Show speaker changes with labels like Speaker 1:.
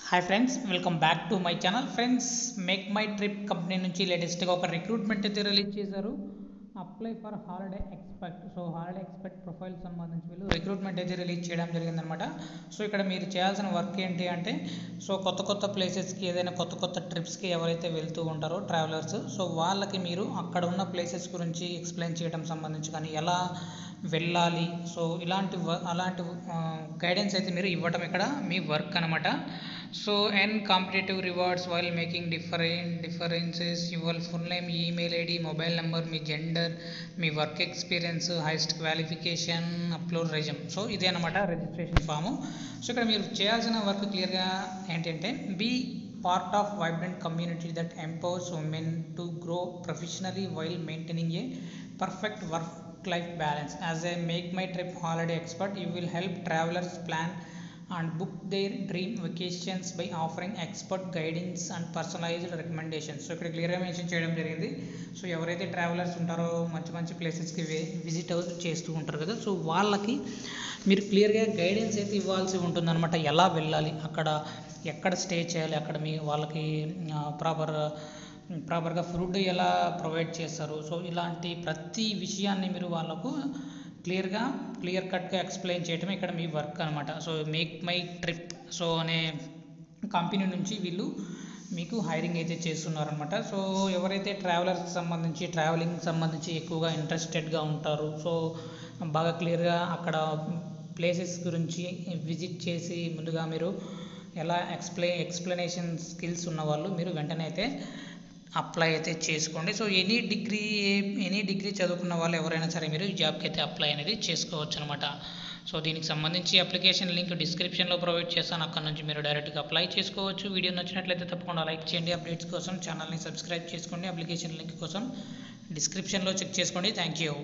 Speaker 1: Hi friends, welcome back to my channel. Friends, make my trip company నుంచి లేటెస్ట్గా ఒక recruitment అయితే release చేశారు. Apply for holiday expect. So holiday expect profile సంబంధించి వీళ్ళు recruitment అయితే రిలీజ్ చేయడం జరిగిందనమాట. సో ఇక్కడ మీరు చేయాల్సిన వర్క్ ఏంటి అంటే, సో కొత్త కొత్త ప్లేసెస్కి, ఏదైనా కొత్త కొత్త ట్రిప్స్కి ఎవరైతే వెళ్తూ ఉంటారో ట్రావెలర్స్, సో వాళ్ళకి మీరు అక్కడ ఉన్న ప్లేసెస్ గురించి ఎక్స్ప్లెయిన్ చేయడం సంబంధించి కానీ, ఎలా వెళ్ళాలి, సో అలాంటి గైడెన్స్ అయితే మీరు ఇవ్వటం ఇక్కడ మీ వర్క్ అనమాట. So and competitive rewards while making differences, your full name, email ID, mobile number, me gender, me work experience, highest qualification, upload resume. So ఇదే అనమాట రిజిస్ట్రేషన్ ఫాము. సో ఇక్కడ మీరు చేయాల్సిన వర్క్ క్లియర్గా ఏంటంటే, be part of vibrant community that empowers women to grow professionally while maintaining a perfect work-life balance. As a Make My Trip holiday expert, you will help travelers plan and book their dream vacations by offering expert guidance and personalized recommendations. So ఇక్కడ క్లియర్గా mention చేయడం జరిగింది. So ఎవరైతే travellers ఉంటారో, మంచి మంచి ప్లేసెస్కి visit చేస్తూ ఉంటారు కదా, సో వాళ్ళకి మీరు క్లియర్గా గైడెన్స్ అయితే ఇవ్వాల్సి ఉంటుందన్నమాట. ఎలా వెళ్ళాలి, అక్కడ ఎక్కడ స్టే చేయాలి, అక్కడ మీ వాళ్ళకి ప్రాపర్గా ఫుడ్ ఎలా ప్రొవైడ్ చేస్తారు, సో ఇలాంటి ప్రతి విషయాన్ని మీరు వాళ్ళకు క్లియర్ కట్గా ఎక్స్ప్లెయిన్ చేయటం ఇక్కడ మీ వర్క్ అనమాట. So make my trip so అనే కంపెనీ నుంచి వీళ్ళు మీకు హైరింగ్ అయితే చేస్తున్నారనమాట. సో ఎవరైతే ట్రావెలింగ్ సంబంధించి ఎక్కువగా ఇంట్రెస్టెడ్గా ఉంటారు, సో బాగా క్లియర్గా అక్కడ ప్లేసెస్ గురించి విజిట్ చేసి ముందుగా మీరు ఎలా ఎక్స్ప్లెనేషన్ స్కిల్స్ ఉన్నవాళ్ళు మీరు వెంటనే అయితే అప్లై అయితే చేసుకోండి. సో ఎనీ డిగ్రీ చదువుకున్న వాళ్ళు ఎవరైనా సరే మీరు ఈ జాబ్కి అయితే అప్లై అనేది చేసుకోవచ్చు అనమాట. సో దీనికి సంబంధించి అప్లికేషన్ లింక్ డిస్క్రిప్షన్లో ప్రొవైడ్ చేస్తాను, అక్కడ నుంచి మీరు డైరెక్ట్గా అప్లై చేసుకోవచ్చు. వీడియో నచ్చినట్లయితే తప్పకుండా లైక్ చేయండి. అప్డేట్స్ కోసం ఛానల్ని సబ్స్క్రైబ్ చేసుకోండి. అప్లికేషన్ లింక్ కోసం డిస్క్రిప్షన్లో చెక్ చేసుకోండి. Thank you.